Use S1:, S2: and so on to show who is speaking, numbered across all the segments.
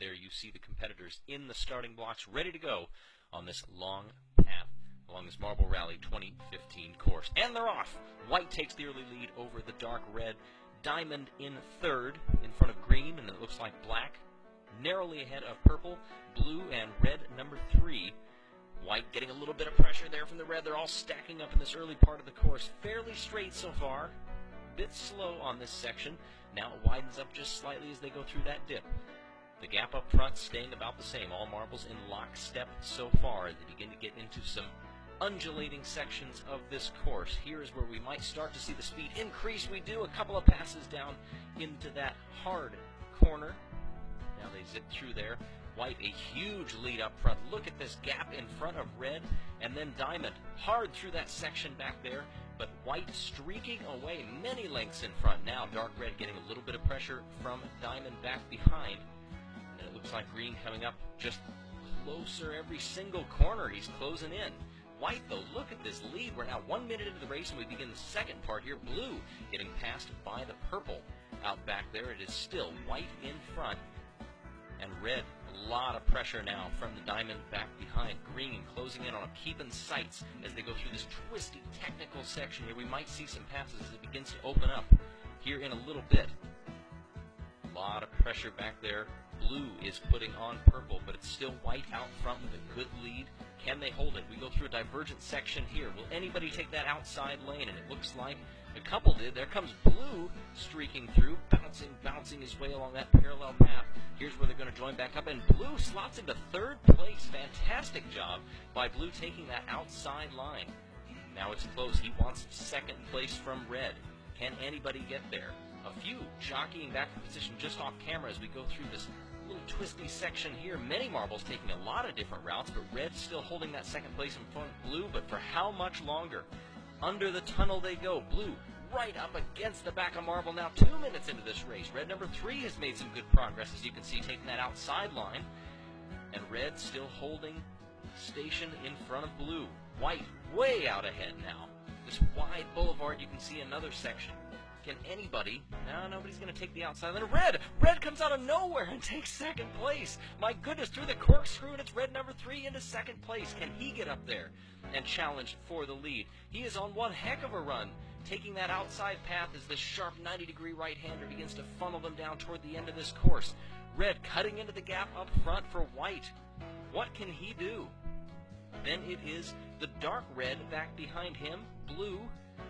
S1: there you see the competitors in the starting blocks ready to go on this long path along this Marble Rally 2015 course. And they're off. White takes the early lead over the dark red. Diamond in third in front of green, and it looks like black. Narrowly ahead of purple, blue, and red number 3. White getting a little bit of pressure there from the red. They're all stacking up in this early part of the course. Fairly straight so far. Bit slow on this section. Now it widens up just slightly as they go through that dip. The gap up front staying about the same. All marbles in lockstep so far as they begin to get into some undulating sections of this course. Here is where we might start to see the speed increase. We do a couple of passes down into that hard corner. Now they zip through there. White a huge lead up front. Look at this gap in front of red, and then Diamond hard through that section back there, but White streaking away many lengths in front. Now dark red getting a little bit of pressure from Diamond back behind, and it looks like green coming up just closer every single corner. He's closing in. White, though, look at this lead. We're now 1 minute into the race, and we begin the second part here. Blue getting passed by the purple out back there. It is still White in front, and red, a lot of pressure now from the Diamond back behind. Green closing in on them, keeping sights as they go through this twisty technical section here. We might see some passes as it begins to open up here in a little bit. A lot of pressure back there. Blue is putting on purple, but it's still White out front with a good lead. Can they hold it? We go through a divergent section here. Will anybody take that outside lane? And it looks like a couple did. There comes Blue streaking through, bouncing his way along that parallel path. Here's where they're going to join back up, and Blue slots into third place. Fantastic job by Blue taking that outside line. Now it's close. He wants second place from red. Can anybody get there? A few jockeying back in position just off camera as we go through this little twisty section here. Many marbles taking a lot of different routes, but red still holding that second place in front of blue, but for how much longer? Under the tunnel they go. Blue right up against the back of marble now, 2 minutes into this race. Red number 3 has made some good progress, as you can see, taking that outside line, and red still holding station in front of blue. White way out ahead now. This wide boulevard, you can see another section. Can anybody? No, nobody's going to take the outside line. Red comes out of nowhere and takes second place. My goodness, through the corkscrew, and it's red number 3 into second place. Can he get up there and challenge for the lead? He is on one heck of a run, taking that outside path as this sharp 90-degree right-hander begins to funnel them down toward the end of this course. Red cutting into the gap up front for White. What can he do? Then it is the dark red back behind him. Blue,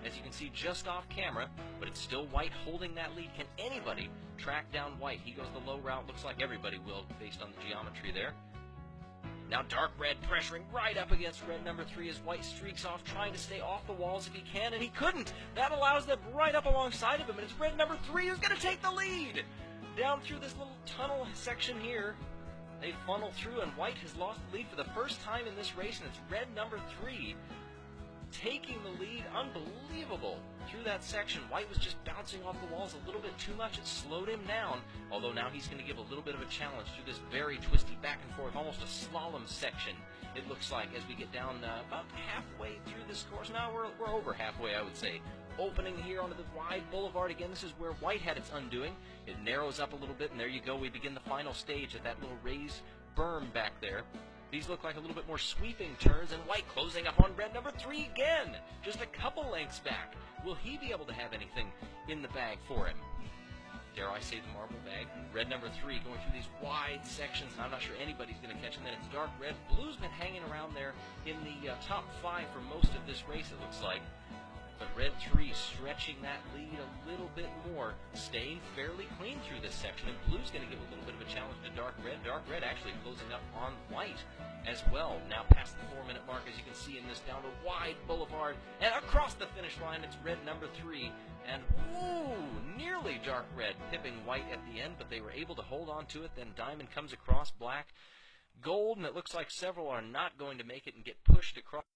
S1: as you can see just off camera, but it's still White holding that lead. Can anybody track down White? He goes the low route. Looks like everybody will based on the geometry there. Now dark red pressuring right up against red number 3 as White streaks off, trying to stay off the walls if he can, and he couldn't. That allows them right up alongside of him, and it's red number 3 who's going to take the lead. Down through this little tunnel section here, they funnel through, and White has lost the lead for the first time in this race, and it's red number 3 taking the lead. Unbelievable through that section. White was just bouncing off the walls a little bit too much. It slowed him down, although now he's going to give a little bit of a challenge through this very twisty back and forth, almost a slalom section, it looks like, as we get down about halfway through this course. Now we're over halfway, I would say. Opening here onto the wide boulevard again. This is where White had its undoing. It narrows up a little bit, and there you go. We begin the final stage at that little raised berm back there. These look like a little bit more sweeping turns, and White closing up on red number 3 again. Just a couple lengths back. Will he be able to have anything in the bag for him? Dare I say the marble bag? Red number 3 going through these wide sections. I'm not sure anybody's going to catch him. Then it's dark red. Blue's been hanging around there in the top 5 for most of this race, it looks like. But red 3 stretching that lead a little bit more, staying fairly clean through this section. And blue's going to give a little bit of a challenge to dark red. Dark red actually closing up on White as well. Now past the 4-minute mark, as you can see in this down a wide boulevard. And across the finish line, it's red number 3. And ooh, nearly dark red pipping White at the end, but they were able to hold on to it. Then Diamond comes across black, gold, and it looks like several are not going to make it and get pushed across.